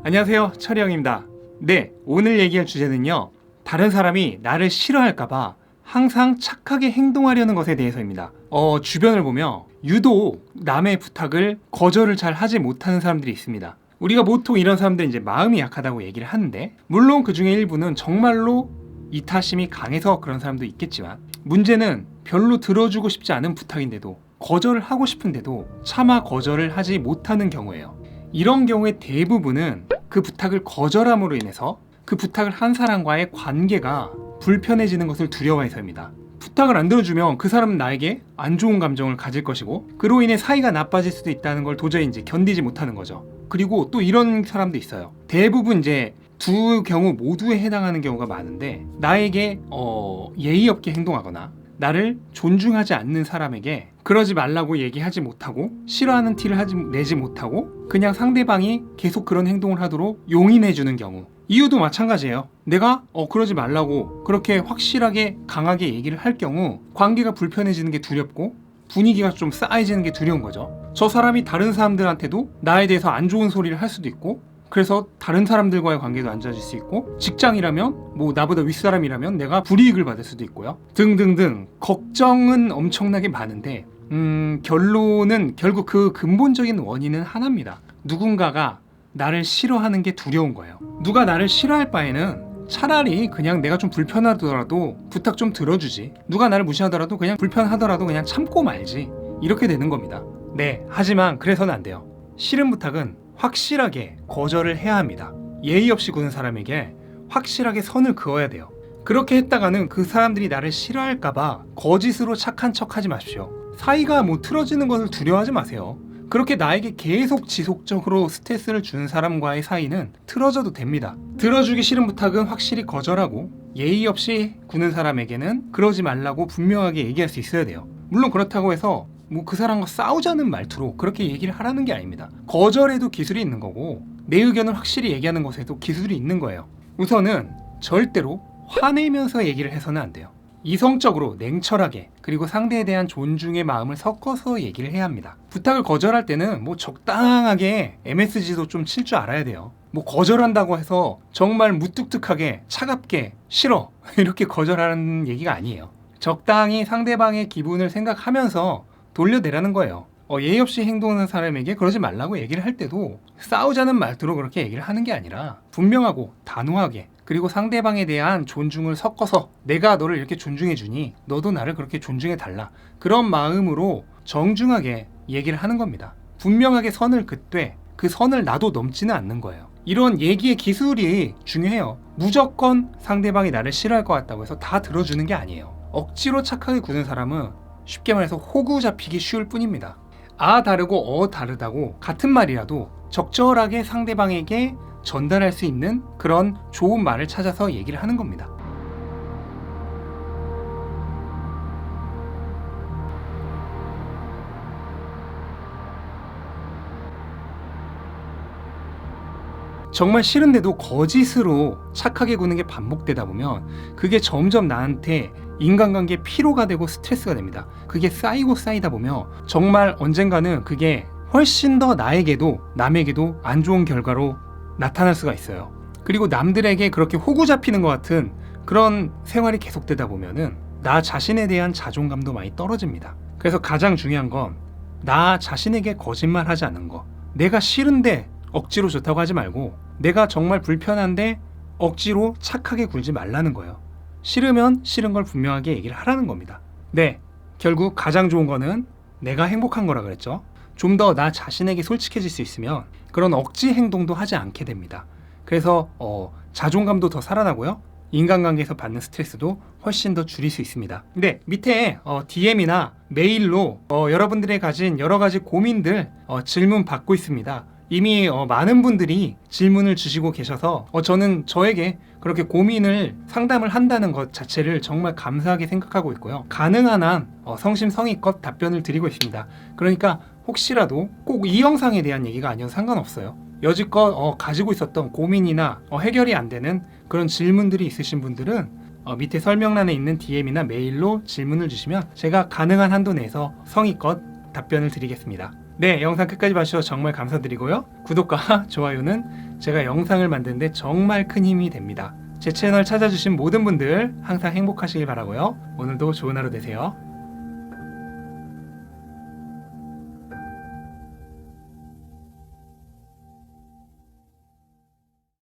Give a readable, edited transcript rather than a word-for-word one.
안녕하세요, 철이형입니다. 네, 오늘 얘기할 주제는요, 다른 사람이 나를 싫어할까봐 항상 착하게 행동하려는 것에 대해서입니다. 주변을 보면 유독 남의 부탁을 거절을 잘 하지 못하는 사람들이 있습니다. 우리가 보통 이런 사람들은 이제 마음이 약하다고 얘기를 하는데, 물론 그 중에 일부는 정말로 이타심이 강해서 그런 사람도 있겠지만, 문제는 별로 들어주고 싶지 않은 부탁인데도, 거절을 하고 싶은데도 차마 거절을 하지 못하는 경우예요. 이런 경우의 대부분은 그 부탁을 거절함으로 인해서 그 부탁을 한 사람과의 관계가 불편해지는 것을 두려워해서입니다. 부탁을 안 들어주면 그 사람은 나에게 안 좋은 감정을 가질 것이고, 그로 인해 사이가 나빠질 수도 있다는 걸 도저히 이제 견디지 못하는 거죠. 그리고 또 이런 사람도 있어요. 대부분 이제 두 경우 모두에 해당하는 경우가 많은데, 나에게 예의 없게 행동하거나 나를 존중하지 않는 사람에게 그러지 말라고 얘기하지 못하고, 싫어하는 티를 내지 못하고, 그냥 상대방이 계속 그런 행동을 하도록 용인해주는 경우. 이유도 마찬가지예요. 내가 그러지 말라고 그렇게 확실하게 강하게 얘기를 할 경우 관계가 불편해지는 게 두렵고, 분위기가 좀 싸해지는 게 두려운 거죠. 저 사람이 다른 사람들한테도 나에 대해서 안 좋은 소리를 할 수도 있고, 그래서 다른 사람들과의 관계도 안 좋아질 수 있고, 직장이라면 뭐 나보다 윗사람이라면 내가 불이익을 받을 수도 있고요, 등등등. 걱정은 엄청나게 많은데 결론은 결국 그 근본적인 원인은 하나입니다. 누군가가 나를 싫어하는 게 두려운 거예요. 누가 나를 싫어할 바에는 차라리 그냥 내가 좀 불편하더라도 부탁 좀 들어주지, 누가 나를 무시하더라도 그냥 불편하더라도 그냥 참고 말지, 이렇게 되는 겁니다. 네, 하지만 그래서는 안 돼요. 싫은 부탁은 확실하게 거절을 해야 합니다. 예의 없이 구는 사람에게 확실하게 선을 그어야 돼요. 그렇게 했다가는 그 사람들이 나를 싫어할까봐 거짓으로 착한 척 하지 마십시오. 사이가 틀어지는 것을 두려워하지 마세요. 그렇게 나에게 계속 지속적으로 스트레스를 주는 사람과의 사이는 틀어져도 됩니다. 들어주기 싫은 부탁은 확실히 거절하고, 예의 없이 구는 사람에게는 그러지 말라고 분명하게 얘기할 수 있어야 돼요. 물론 그렇다고 해서 그 사람과 싸우자는 말투로 그렇게 얘기를 하라는 게 아닙니다. 거절에도 기술이 있는 거고, 내 의견을 확실히 얘기하는 것에도 기술이 있는 거예요. 우선은 절대로 화내면서 얘기를 해서는 안 돼요. 이성적으로 냉철하게, 그리고 상대에 대한 존중의 마음을 섞어서 얘기를 해야 합니다. 부탁을 거절할 때는 적당하게 MSG도 좀 칠 줄 알아야 돼요. 거절한다고 해서 정말 무뚝뚝하게 차갑게 싫어 이렇게 거절하는 얘기가 아니에요. 적당히 상대방의 기분을 생각하면서 돌려내라는 거예요. 예의 없이 행동하는 사람에게 그러지 말라고 얘기를 할 때도 싸우자는 말투로 그렇게 얘기를 하는 게 아니라 분명하고 단호하게, 그리고 상대방에 대한 존중을 섞어서 내가 너를 이렇게 존중해 주니 너도 나를 그렇게 존중해 달라, 그런 마음으로 정중하게 얘기를 하는 겁니다. 분명하게 선을 긋되 그 선을 나도 넘지는 않는 거예요. 이런 얘기의 기술이 중요해요. 무조건 상대방이 나를 싫어할 것 같다고 해서 다 들어주는 게 아니에요. 억지로 착하게 구는 사람은 쉽게 말해서 호구 잡히기 쉬울 뿐입니다. 아 다르고 다르다고 같은 말이라도 적절하게 상대방에게 전달할 수 있는 그런 좋은 말을 찾아서 얘기를 하는 겁니다. 정말 싫은데도 거짓으로 착하게 구는 게 반복되다 보면 그게 점점 나한테 인간관계에 피로가 되고 스트레스가 됩니다. 그게 쌓이고 쌓이다 보면 정말 언젠가는 그게 훨씬 더 나에게도 남에게도 안 좋은 결과로 나타날 수가 있어요. 그리고 남들에게 그렇게 호구 잡히는 것 같은 그런 생활이 계속되다 보면은 나 자신에 대한 자존감도 많이 떨어집니다. 그래서 가장 중요한 건 나 자신에게 거짓말하지 않는 거. 내가 싫은데 억지로 좋다고 하지 말고, 내가 정말 불편한데 억지로 착하게 굴지 말라는 거예요. 싫으면 싫은 걸 분명하게 얘기를 하라는 겁니다. 네, 결국 가장 좋은 거는 내가 행복한 거라 그랬죠. 좀 더 나 자신에게 솔직해질 수 있으면 그런 억지 행동도 하지 않게 됩니다. 그래서 자존감도 더 살아나고요, 인간관계에서 받는 스트레스도 훨씬 더 줄일 수 있습니다. 근데 밑에 DM이나 메일로 여러분들이 가진 여러 가지 고민들 질문 받고 있습니다. 이미 많은 분들이 질문을 주시고 계셔서 저는 저에게 그렇게 고민을 상담을 한다는 것 자체를 정말 감사하게 생각하고 있고요. 가능한 한 성심성의껏 답변을 드리고 있습니다. 그러니까 혹시라도 꼭 이 영상에 대한 얘기가 아니어도 상관없어요. 여지껏 가지고 있었던 고민이나 해결이 안 되는 그런 질문들이 있으신 분들은 밑에 설명란에 있는 DM이나 메일로 질문을 주시면 제가 가능한 한도 내에서 성의껏 답변을 드리겠습니다. 네, 영상 끝까지 봐주셔서 정말 감사드리고요. 구독과 좋아요는 제가 영상을 만드는데 정말 큰 힘이 됩니다. 제 채널 찾아주신 모든 분들 항상 행복하시길 바라고요. 오늘도 좋은 하루 되세요.